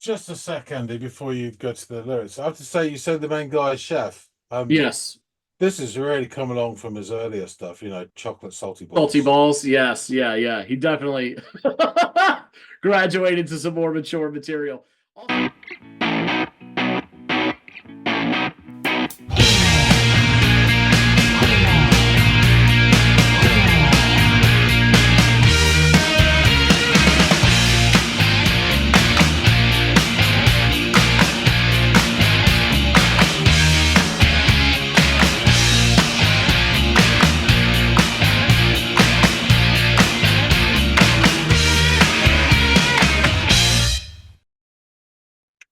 Just a sec, Andy, before you go to the lyrics. I have to say, you said the main guy is chef. Yes. This has really come along from his earlier stuff, chocolate salty Salty balls. balls. Yes. Yeah. Yeah. He definitely graduated to some more mature material.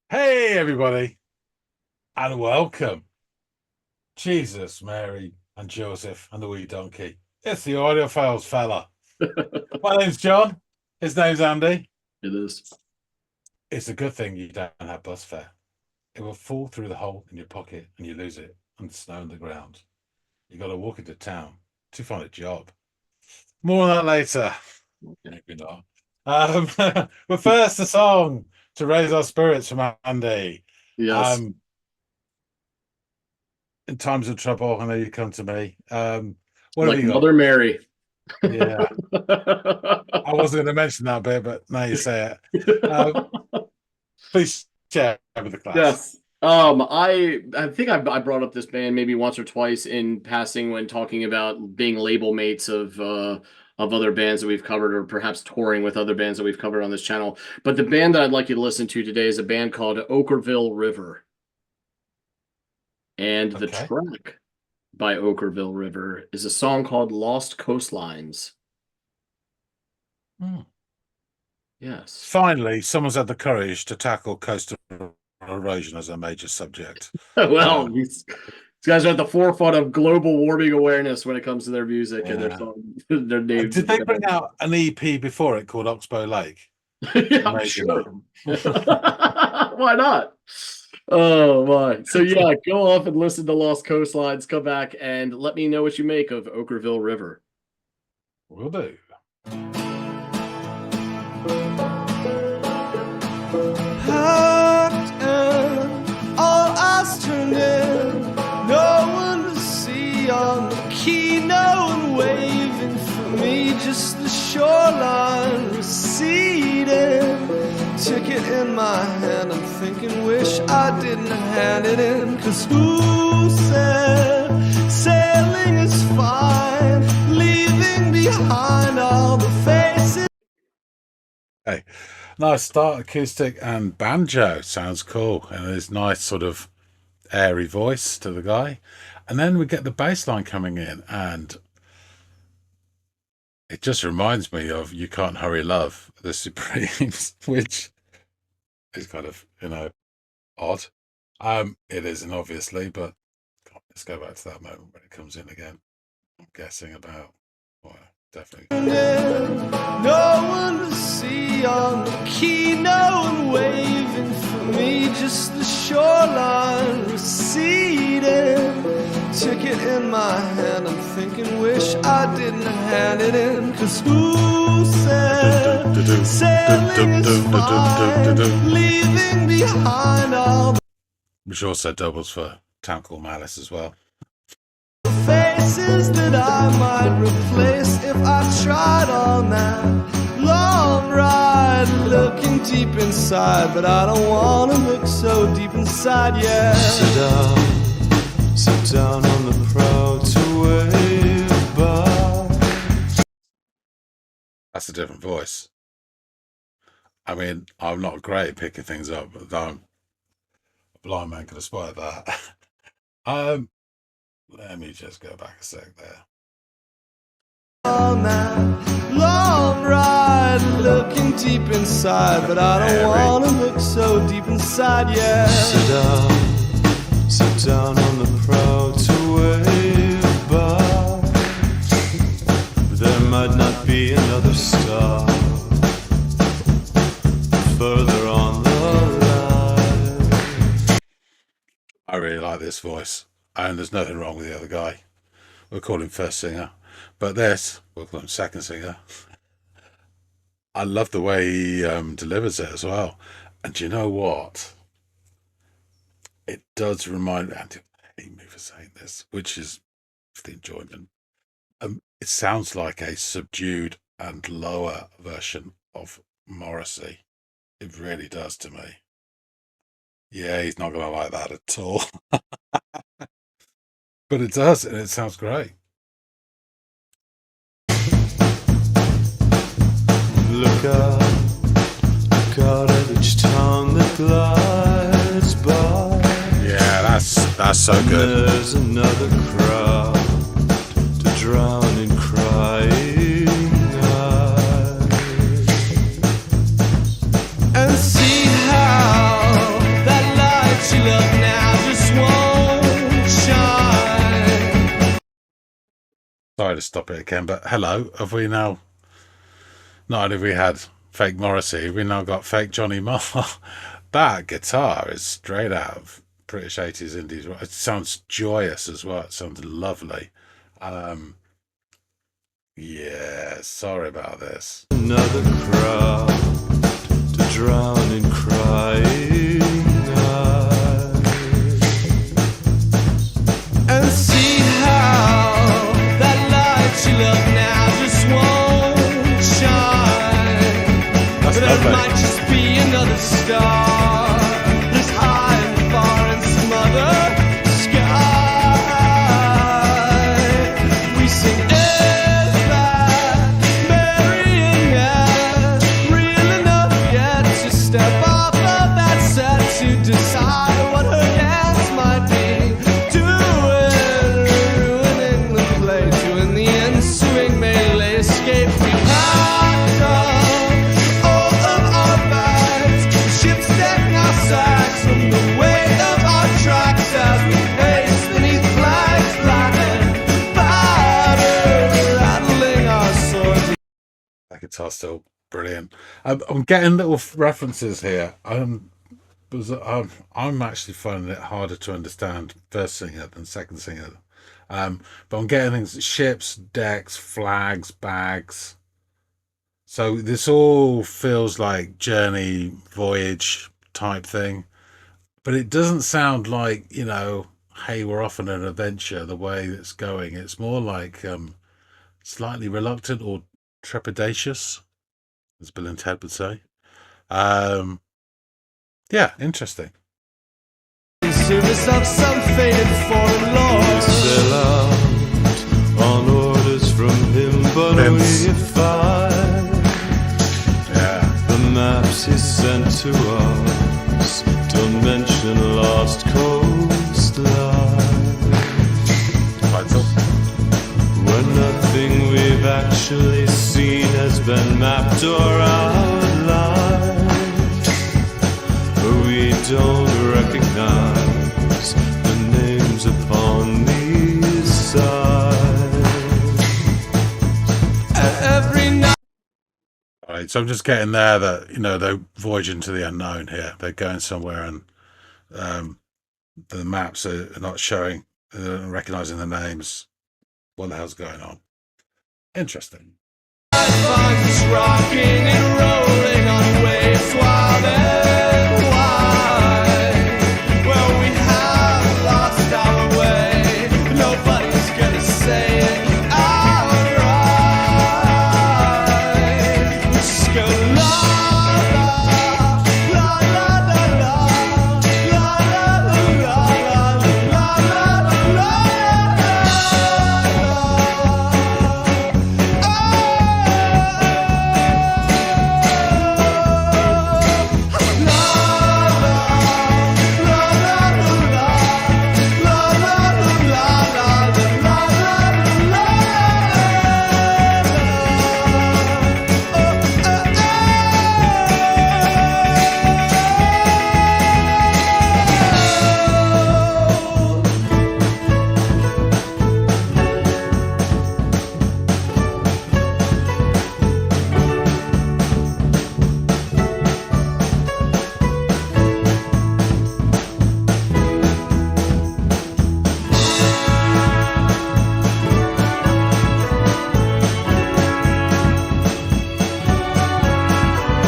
Hey, everybody, and welcome. Jesus, Mary, and Joseph, and the wee donkey. It's the Audiophiles fella. My name's John. His name's Andy. It is. It's a good thing you don't have bus fare. It will fall through the hole in your pocket and you lose it on the snow on the ground. You got to walk into town to find a job. More on that later. Maybe not. But first, the song to raise our spirits from Andy. Yes. Um, in times of trouble, I know you come to me. What have Like you got? Mother Mary. Yeah, I wasn't going to mention that bit, but now you say it. Please share with the class. Yes. I think I brought up this band maybe once or twice in passing when talking about being label mates of other bands that we've covered, or perhaps touring with other bands that we've covered on this channel. But the band that I'd like you to listen to today is a band called Okkervil River. And the Okay. track by Okkervil River is a song called Lost Coastlines. Hmm. Yes. Finally, someone's had the courage to tackle coastal erosion as a major subject. Well, these guys are at the forefront of global warming awareness when it comes to their music and their Yeah. song, their names. Did they bring out an EP before it called Oxbow Lake? Yeah, I'm Amazingly. sure. Why not? Oh my. So yeah, go off and listen to Lost Coastlines, come back and let me know what you make of Okkervil River. Will do. Packed in, all eyes turned in, no one to see on the quay, no one waving for me, just the shoreline receding. Ticket in my hand, I'm thinking, wish I didn't hand it in, 'cause who said sailing is fine, leaving behind all the faces. Hey, nice start, acoustic and banjo. Sounds cool. And there's nice sort of airy voice to the guy. And then we get the bass line coming in, and it just reminds me of You Can't Hurry Love, the Supremes, which is kind of, odd. It isn't obviously, but let's go back to that moment when it comes in again. I'm guessing about, well, definitely. No one to see on the quay, no one waving for me, just the shoreline receding. Ticket in my hand, I'm thinking, wish I didn't hand it in, 'cause who said sailing is fine, leaving behind all Which also doubles for Town Called Malice as well. the faces that I might replace if I tried on that long ride, looking deep inside, but I don't want to look so deep inside, yeah. Sit down on the prow to wave by. That's a different voice. I mean, I'm not great at picking things up, but a blind man could aspire that. Let me just go back a sec there. On that long ride, looking deep inside, but I don't want to look so deep inside, yeah. Sit down on the prow to wave by. There might not be another star further on the line. I really like this voice, and there's nothing wrong with the other guy. We'll call him first singer, but this, we'll call him second singer. I love the way he delivers it as well. And you know what? It does remind me, and hate me for saying this, which is the enjoyment. It sounds like a subdued and lower version of Morrissey. It really does to me. Yeah, he's not going to like that at all. But it does, and it sounds great. Look out at each town that glides by. Yeah, that's so good. There's another crowd to drown in crying eyes. And see how that light you love now just won't shine. Sorry to stop it again, but hello, have we now, not only have we had fake Morrissey, we now got fake Johnny Marr. That guitar is straight out of British 80s indies. It sounds joyous as well. It sounds lovely. Yeah, sorry about this. Another crowd to drown in crying eyes. And see how that light you love now just won't shine. That's But there lovely. might just be another star that's high and far in some other sky. We sing, is that marionette real enough yet to step off of that set to decide what her dance might be? Doing, ruining the play to in the ensuing melee escape. We packed up all of our bags, ships decking our sacks from the weight of our tracks as we pace beneath flags black and battered, rattling our swords. That guitar's still brilliant. I'm getting little references here. I'm actually finding it harder to understand first singer than second singer. But I'm getting things: ships, decks, flags, bags. So this all feels like journey, voyage type thing. But it doesn't sound like, hey, we're off on an adventure the way it's going. It's more like slightly reluctant or trepidatious, as Bill and Ted would say. Yeah, interesting. In service of some faded foreign lord. Sail out on orders from him, but Vince. we find Yeah. the maps he sent to us don't mention lost coastline. Title. When nothing we've actually seen has been mapped or outlined, we don't recognize the names upon these signs. Every night. All right, so I'm just getting there that, they're voyaging to the unknown here. They're going somewhere and the maps are not showing, recognizing the names. What the hell's going on? Interesting. Funds rocking and rolling on waves wild and wide. Well, we have lost our way. Nobody's gonna say it outright. We just go la la la la la la la la la la la la.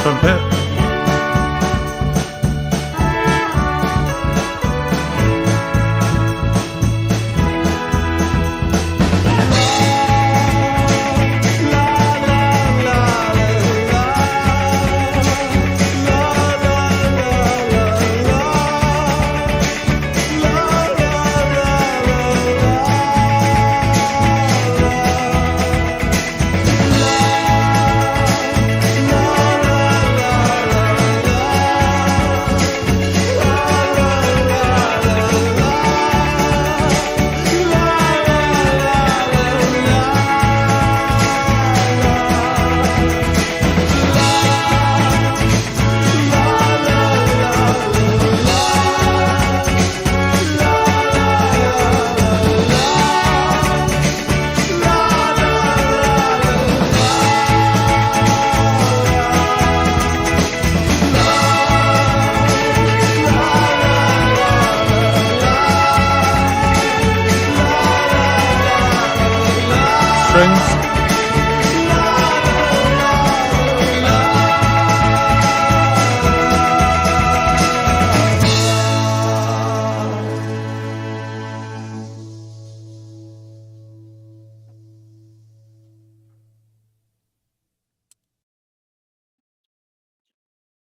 Trumpet.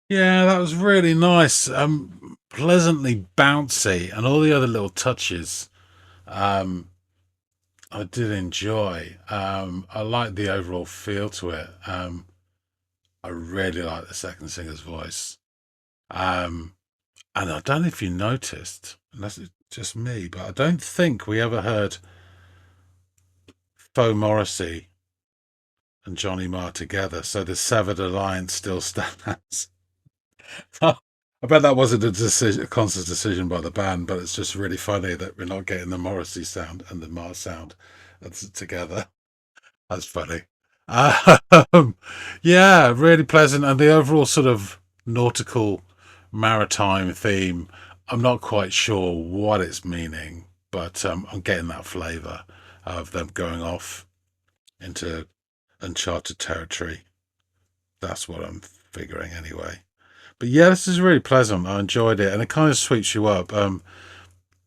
Yeah, that was really nice. Pleasantly bouncy, and all the other little touches. Um, I did enjoy. I like the overall feel to it. I really like the second singer's voice. Um, and I don't know if you noticed, unless it's just me, but I don't think we ever heard Faux Morrissey and Johnny Marr together. So the severed alliance still stands. I bet that wasn't a conscious decision by the band, but it's just really funny that we're not getting the Morrissey sound and the Marr sound together. That's funny. Um, yeah, really pleasant, and the overall sort of nautical, maritime theme. I'm not quite sure what it's meaning, but I'm getting that flavour of them going off into uncharted territory. That's what I'm figuring anyway. But yeah, this is really pleasant. I enjoyed it, and it kind of sweeps you up.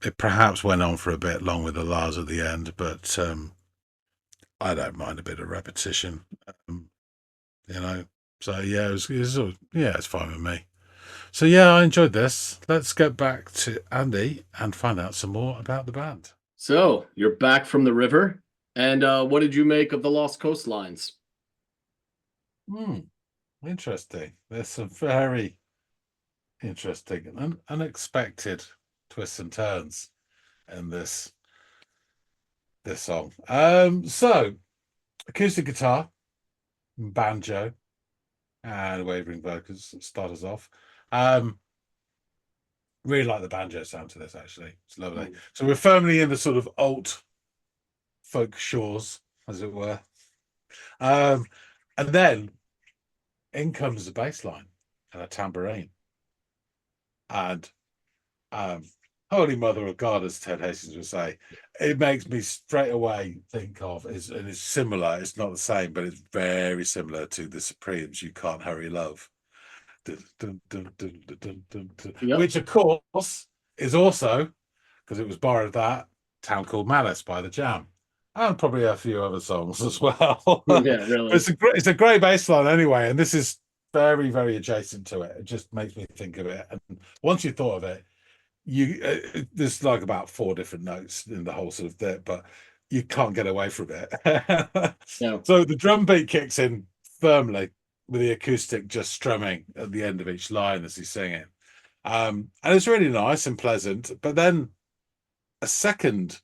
It perhaps went on for a bit long with the Lars at the end, but I don't mind a bit of repetition. Um, you know. So yeah, yeah, it's fine with me. So yeah, I enjoyed this. Let's get back to Andy and find out some more about the band. So you're back from the river, and what did you make of the Lost Coastlines? Hmm, interesting. There's some very interesting and unexpected twists and turns in this song. So acoustic guitar, banjo, and wavering vocals start us off. Um, really like the banjo sound to this. Actually, it's lovely. Mm. So we're firmly in the sort of alt folk shores, as it were. And then in comes the bass line and a tambourine, and um, Holy Mother of God, as Ted Hastings would say, it makes me straight away think of and it's similar. It's not the same, but it's very similar to the Supremes. You Can't Hurry Love, dun, dun, dun, dun, dun, dun, dun, dun, Yep. which of course is also, because it was borrowed, that Town Called Malice by the Jam, and probably a few other songs as well. Yeah, really. It's a great bass line anyway, and this is very, very adjacent to it. It just makes me think of it, and once you thought of it, there's like about 4 different notes in the whole sort of bit, but you can't get away from it. No. So the drum beat kicks in firmly with the acoustic just strumming at the end of each line as he's singing. And it's really nice and pleasant. But then a second,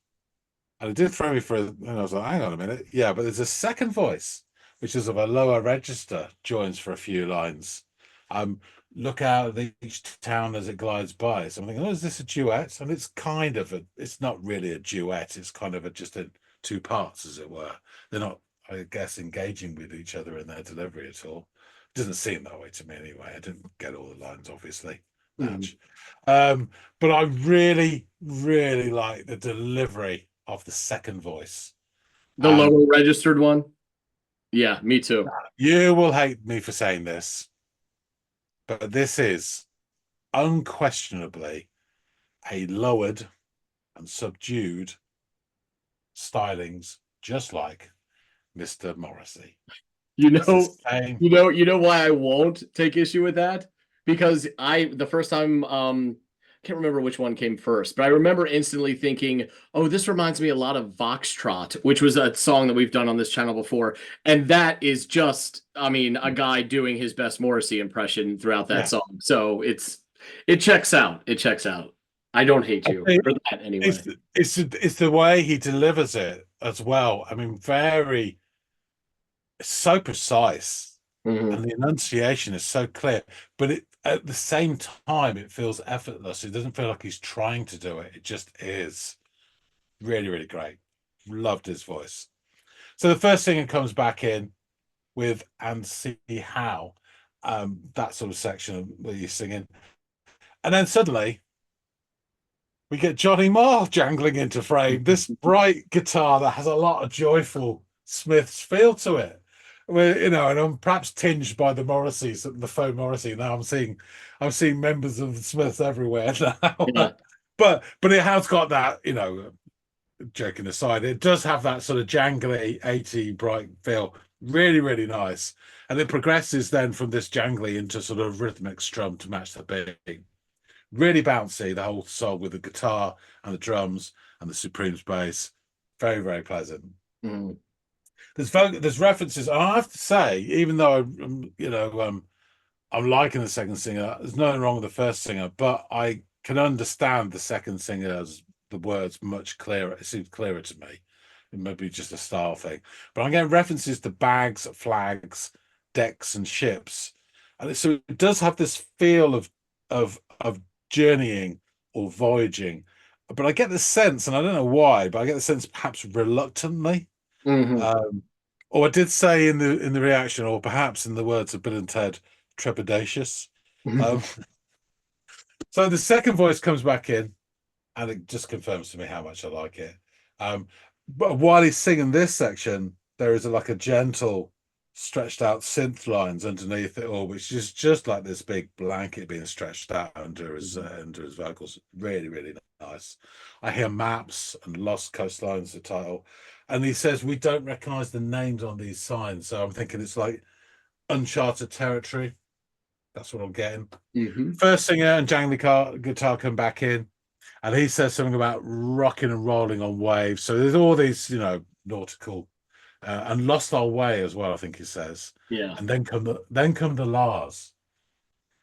and it did throw me and I was like, hang on a minute. Yeah, but there's a second voice, which is of a lower register, joins for a few lines. Look out at each town as it glides by. So I'm thinking, oh, is this a duet? And it's not really a duet. It's kind of just in 2 parts, as it were. They're not, I guess, engaging with each other in their delivery at all. It doesn't seem that way to me anyway. I didn't get all the lines, obviously. Match. But I really, really like the delivery of the second voice. The lower registered one? Yeah, me too. You will hate me for saying this, but this is unquestionably a lowered and subdued stylings, just like Mr. Morrissey. You It's the know, same. you know why I won't take issue with that? Because the first time can't remember which one came first, but I remember instantly thinking, "Oh, this reminds me a lot of Voxtrot," which was a song that we've done on this channel before, and that is just, I mean, a guy doing his best Morrissey impression throughout that Yeah. song. So it checks out. It checks out. I don't hate you for that anyway. It's the way he delivers it as well. I mean, it's so precise, Mhm. and the enunciation is so clear, but at the same time it feels effortless. It doesn't feel like he's trying to do it. It just is really, really great. Loved his voice. So the first singer comes back in with "And See How," that sort of section where you're singing, and then suddenly we get Johnny Marr jangling into frame. This bright guitar that has a lot of joyful Smiths feel to it. Where, and I'm perhaps tinged by the Morrisseys, the faux Morrissey. Now I'm seeing members of the Smiths everywhere now. Yeah. but it has got that, joking aside, it does have that sort of jangly 80 bright feel. Really, really nice. And it progresses then from this jangly into sort of rhythmic strum to match the beat. Really bouncy, the whole song with the guitar and the drums and the Supremes bass. Very, very pleasant. Mm. There's references. And I have to say, even though I'm liking the second singer, there's nothing wrong with the first singer, but I can understand the second singer's the words much clearer. It seems clearer to me. It may be just a style thing, but I'm getting references to bags, flags, decks, and ships, and so it does have this feel of journeying or voyaging. But I get the sense, and I don't know why, but I get the sense perhaps reluctantly. Mhm. Or I did say in the reaction, or perhaps in the words of Bill and Ted, trepidatious. Um, so the second voice comes back in, and it just confirms to me how much I like it. But while he's singing this section, there is like a gentle, stretched out synth lines underneath it all, which is just like this big blanket being stretched out under his vocals. Really, really nice. I hear maps and Lost Coastlines, the title, and he says we don't recognize the names on these signs. So I'm thinking it's like uncharted territory. That's what I'm getting. Mhm. First singer and jangly guitar come back in, and he says something about rocking and rolling on waves. So there's all these, nautical, and lost our way as well. I think he says, Yeah. and then come the Lars,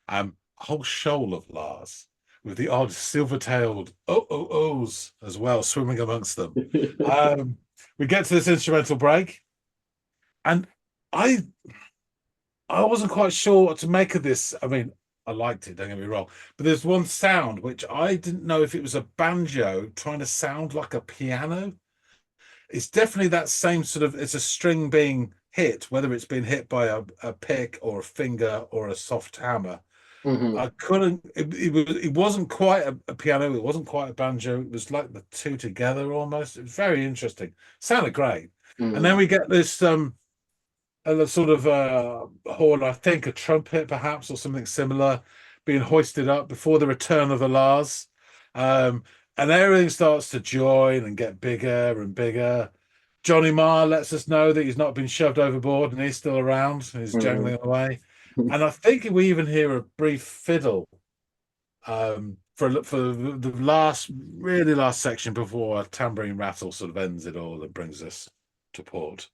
a whole shoal of Lars with the odd silver-tailed ohs as well swimming amongst them. We get to this instrumental break, and I I wasn't quite sure what to make of this. I mean, I liked it, don't get me wrong. But there's one sound which I didn't know if it was a banjo trying to sound like a piano. It's definitely that same sort of, it's a string being hit, whether it's been hit by a pick or a finger or a soft hammer. Mhm. I couldn't, it wasn't quite a piano, it wasn't quite a banjo. It was like the two together almost. It was very interesting. Sounded great. And then Mhm. we get this a sort of horn, I think a trumpet perhaps or something similar, being hoisted up before the return of the Lars. Um, and everything starts to join and get bigger and bigger. Johnny Marr lets us know that he's not been shoved overboard and he's still around. He's Mhm. jangling away. And I think we even hear a brief fiddle for the last, really last section before a tambourine rattle sort of ends it all and brings us to port.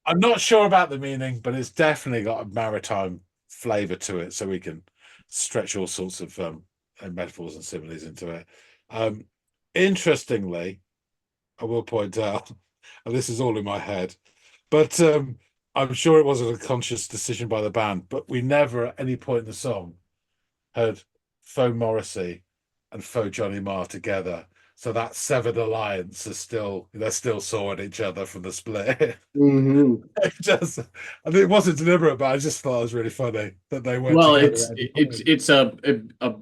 I'm not sure about the meaning, but it's definitely got a maritime flavor to it, so we can stretch all sorts of metaphors and similes into it. Um, Interestingly, I will point out, and this is all in my head, but I'm sure it wasn't a conscious decision by the band, but we never at any point in the song heard Faux Morrissey and Faux Johnny Marr together. So that severed alliance is still, they're still sawing each other from the split. Mhm. Just, I mean, it wasn't deliberate, but I just thought it was really funny that they weren't Well, together it's at any it's point. it's a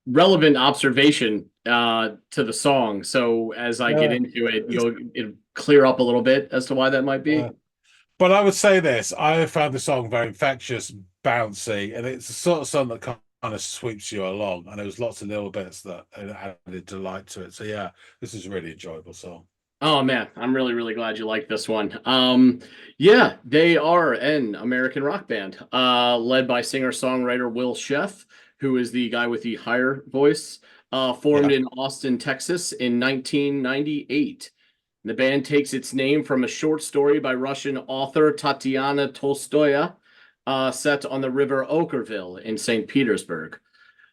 relevant observation to the song. So as I get Yeah, into it, it'll clear up a little bit as to why that might yeah. be. But I would say this: I found the song very infectious, bouncy, and it's the sort of song that kind of sweeps you along. And there was lots of little bits that added delight to it. So yeah, this is a really enjoyable song. Oh man, I'm really, really glad you like this one. Yeah, they are an American rock band, led by singer-songwriter Will Sheff, who is the guy with the higher voice, formed Yeah. in Austin, Texas in 1998. The band takes its name from a short story by Russian author Tatiana Tolstoya, set on the river Okkervil in St. Petersburg.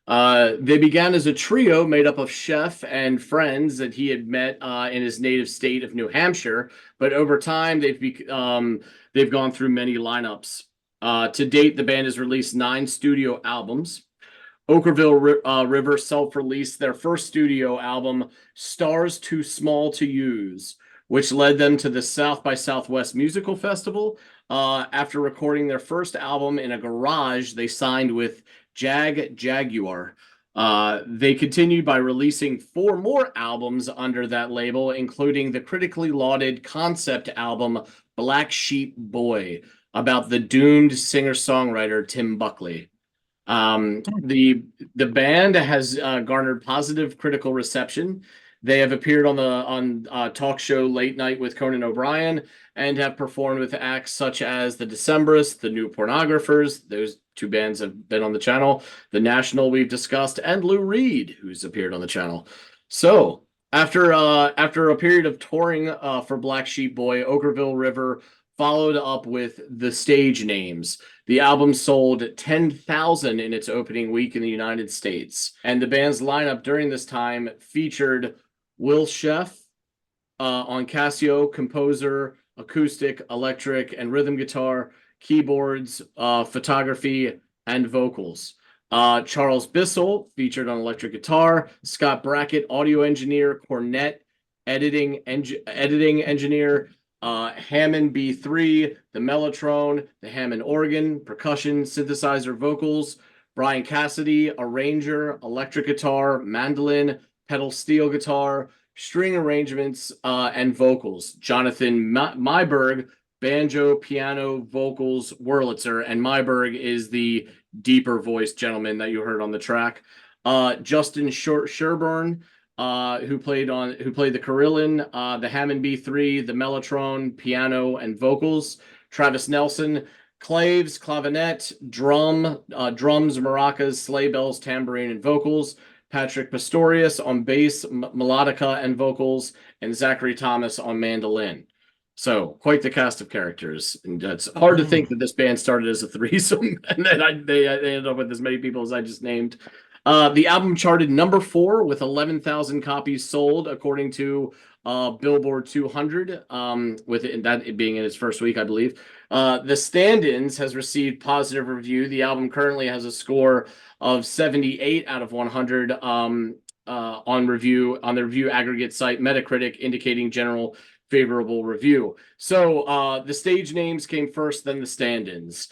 They began as a trio made up of Chef and friends that he had met in his native state of New Hampshire, but over time they've gone through many lineups. To date, the band has released 9 studio albums. Okkervil River self-released their first studio album, Stars Too Small to Use, which led them to the South by Southwest Musical Festival. After recording their first album in a garage, they signed with Jaguar. They continued by releasing 4 more albums under that label, including the critically lauded concept album Black Sheep Boy, about the doomed singer-songwriter Tim Buckley. The band has garnered positive critical reception. They have appeared on talk show Late Night with Conan O'Brien and have performed with acts such as the Decemberists, the New Pornographers. Those two bands have been on the channel. The National we've discussed, and Lou Reed, who's appeared on the channel. So after a period of touring for Black Sheep Boy, Okkervil River followed up with The Stage Names. The album sold 10,000 in its opening week in the United States. And the band's lineup during this time featured Will Sheff on Casio, composer, acoustic, electric, and rhythm guitar, keyboards, photography, and vocals. Charles Bissell featured on electric guitar, Scott Brackett, audio engineer, cornet, editing engineer, Hammond B3, the Mellotron, the Hammond organ, percussion, synthesizer, vocals, Brian Cassidy, arranger, electric guitar, mandolin, pedal steel guitar, string arrangements, and vocals. Jonathan Myberg, banjo, piano, vocals, Wurlitzer, and Myberg is the deeper voiced gentleman that you heard on the track. Justin Sherburne, who played the Carillon, the Hammond B3, the Mellotron, piano, and vocals. Travis Nelson, claves, clavinet, drums, maracas, sleigh bells, tambourine, and vocals. Patrick Pastorius on bass, melodica, and vocals, and Zachary Thomas on mandolin. So quite the cast of characters, and it's hard to think that this band started as a threesome, and then they ended up with as many people as I just named. The album charted number 4 with 11,000 copies sold, according to Billboard 200, with that being in its first week, I believe. The Stand-Ins has received positive review. The album currently has a score of 78 out of 100 on the review aggregate site Metacritic, indicating general favorable review. So the Stage Names came first, then the Stand-Ins,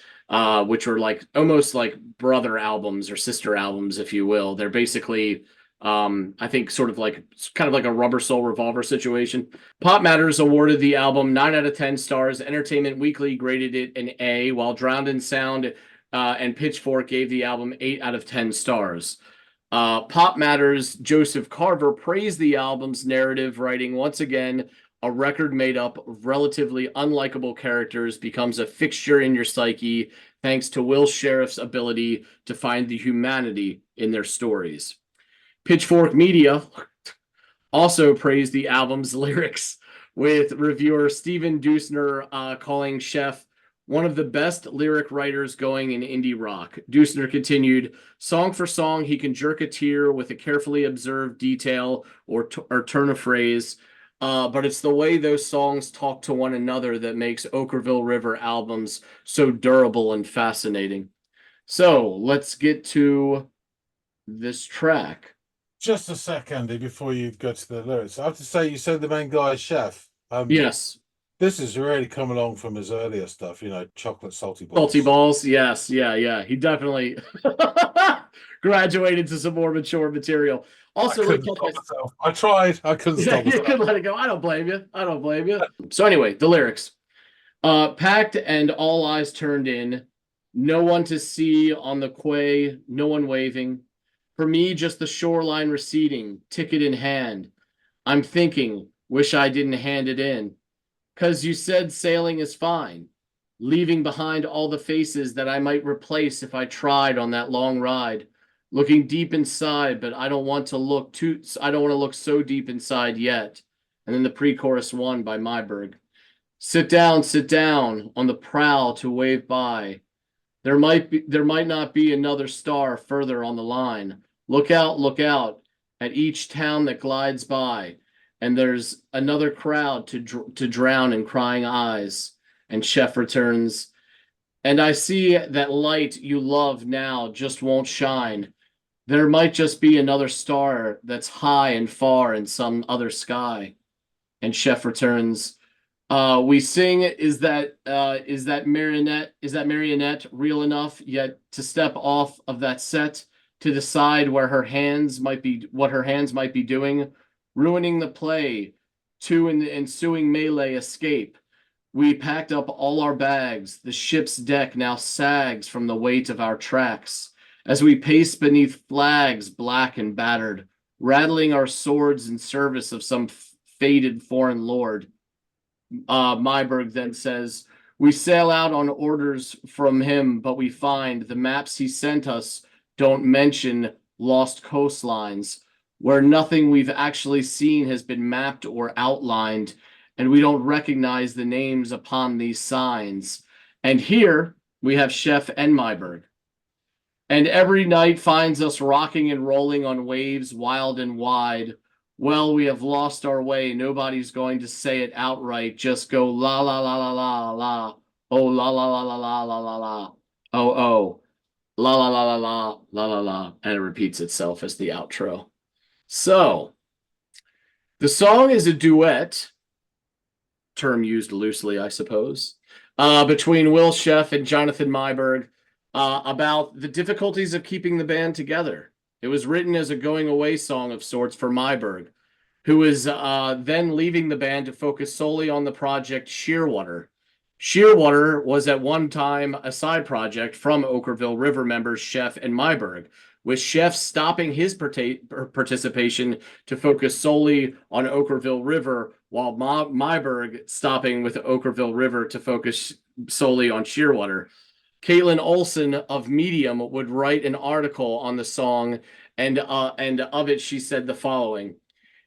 which were like almost like brother albums or sister albums, if you will. They're basically I think kind of like a Rubber Soul Revolver situation. Pop Matters awarded the album 9 out of 10 stars. Entertainment Weekly graded it an A, while Drowned in Sound and Pitchfork gave the album 8 out of 10 stars. Pop Matters' Joseph Carver praised the album's narrative, writing, "Once again, a record made up of relatively unlikable characters becomes a fixture in your psyche thanks to Will Sheriff's ability to find the humanity in their stories." Pitchfork Media also praised the album's lyrics, with reviewer Steven Dusner calling Sheff one of the best lyric writers going in indie rock. Dusner continued, "Song for song, he can jerk a tear with a carefully observed detail or turn of phrase. But it's the way those songs talk to one another that makes Okkervil River albums so durable and fascinating." So let's get to this track. Just a sec, Andy, before you go to the lyrics. I have to say, you said the main guy is Chef. Yes. This is really come along from his earlier stuff, chocolate salty balls. Salty balls, yes, yeah. He definitely graduated to some more mature material. Also, I tried. I couldn't stop myself. You couldn't let it go. I don't blame you. So anyway, the lyrics. Packed and all eyes turned in. No one to see on the quay, no one waving. For me, just the shoreline receding, ticket in hand. I'm thinking, wish I didn't hand it in. 'Cause you said sailing is fine. Leaving behind all the faces that I might replace if I tried on that long ride. Looking deep inside, but I don't want to look so deep inside yet. And then the pre-chorus one by Myberg. Sit down on the prow to wave by. There might not be another star further on the line. Look out at each town that glides by. And there's another crowd to drown in crying eyes. And Chef returns, and I see that light you love now just won't shine. There might just be another star that's high and far in some other sky. And Chef returns, we sing, is that marionette real enough yet to step off of that set to decide what her hands might be doing, ruining the play, to in the ensuing melee escape. We packed up all our bags. The ship's deck now sags from the weight of our tracks as we pace beneath flags black and battered, rattling our swords in service of some fated foreign lord. Myberg then says, we sail out on orders from him, but we find the maps he sent us don't mention lost coastlines, where nothing we've actually seen has been mapped or outlined, and we don't recognize the names upon these signs. And here we have Chef and Myberg. And every night finds us rocking and rolling on waves wild and wide. Well, we have lost our way. Nobody's going to say it outright. Just go la la la la la la. Oh la la la la la la la la. Oh oh. La la la la la la la la. And it repeats itself as the outro. So the song is a duet, term used loosely, I suppose, between Will Sheff and Jonathan Myberg about the difficulties of keeping the band together. It was written as a going away song of sorts for Myberg, who was then leaving the band to focus solely on the project Shearwater. Shearwater was at one time a side project from Okkervil River members Sheff and Myberg, with Sheff stopping his participation to focus solely on Okkervil River, while Myberg stopping with Okkervil River to focus solely on Shearwater. Caitlin Olson of Medium would write an article on the song, and of it she said the following: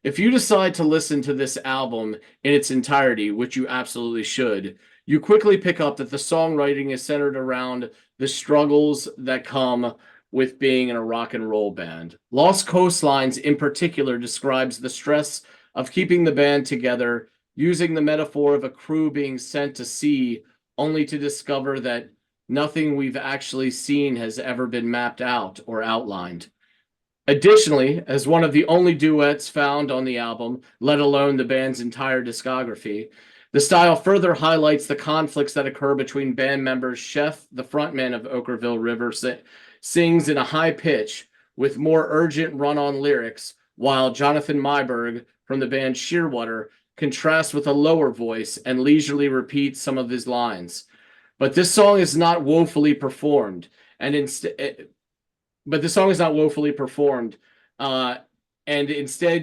if you decide to listen to this album in its entirety, which you absolutely should, you quickly pick up that the songwriting is centered around the struggles that come with being in a rock and roll band. Lost Coastlines in particular describes the stress of keeping the band together, using the metaphor of a crew being sent to sea only to discover that nothing we've actually seen has ever been mapped out or outlined. Additionally, as one of the only duets found on the album, let alone the band's entire discography, the style further highlights the conflicts that occur between band members. Sheff, the frontman of Okkervil River, sings in a high pitch with more urgent run-on lyrics, while Jonathan Myberg from the band Shearwater contrasts with a lower voice and leisurely repeats some of his lines. But this song is not woefully performed, and instead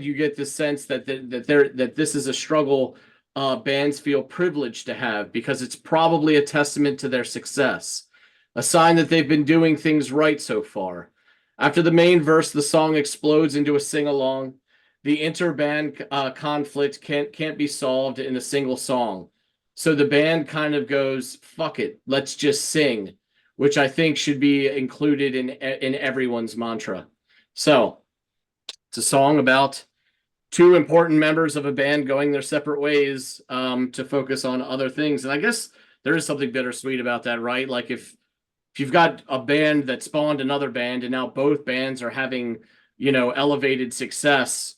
you get the sense that this is a struggle bands feel privileged to have, because it's probably a testament to their success, a sign that they've been doing things right so far. After the main verse, the song explodes into a sing-along. The inter-band conflict can't be solved in a single song, so the band kind of goes, fuck it, let's just sing, which I think should be included in everyone's mantra. So it's a song about two important members of a band going their separate ways to focus on other things. And I guess there is something bittersweet about that, right? Like if you've got a band that spawned another band and now both bands are having, elevated success,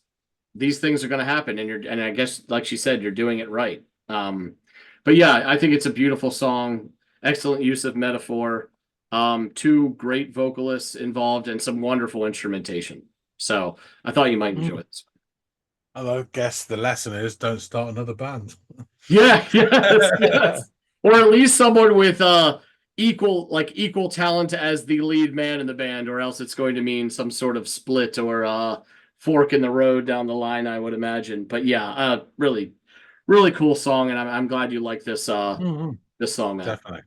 these things are going to happen. And I guess, like she said, you're doing it right. But yeah, I think it's a beautiful song. Excellent use of metaphor. Two great vocalists involved and some wonderful instrumentation. So I thought you might enjoy this. I guess the lesson is don't start another band. Yeah, yes. Or at least someone with equal talent as the lead man in the band, or else it's going to mean some sort of split or fork in the road down the line, I would imagine. But yeah, really, really cool song, and I'm glad you like this this song, man. Definitely.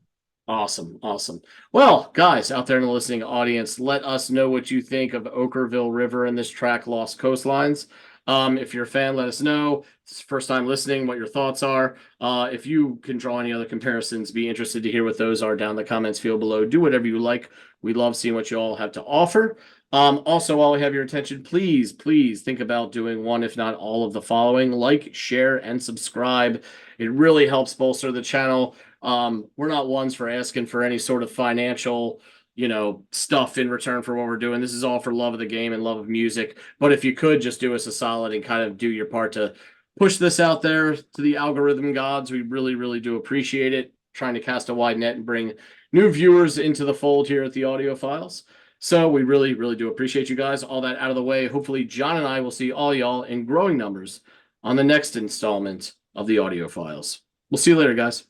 Awesome. Well, guys out there in the listening audience, let us know what you think of Okkervil River and this track, Lost Coastlines. If you're a fan, let us know. It's the first time listening, what your thoughts are. If you can draw any other comparisons, be interested to hear what those are down in the comments field below. Do whatever you like. We love seeing what you all have to offer. Also, while we have your attention, please think about doing one, if not all of the following: like, share, and subscribe. It really helps bolster the channel. We're not ones for asking for any sort of financial stuff in return for what we're doing. This is all for love of the game and love of music. But if you could just do us a solid and kind of do your part to push this out there to the algorithm gods, we really, really do appreciate it. Trying to cast a wide net and bring new viewers into the fold here at the Audiophiles. So we really, really do appreciate you guys. All that out of the way. Hopefully John and I will see all y'all in growing numbers on the next installment of the Audiophiles. We'll see you later, guys.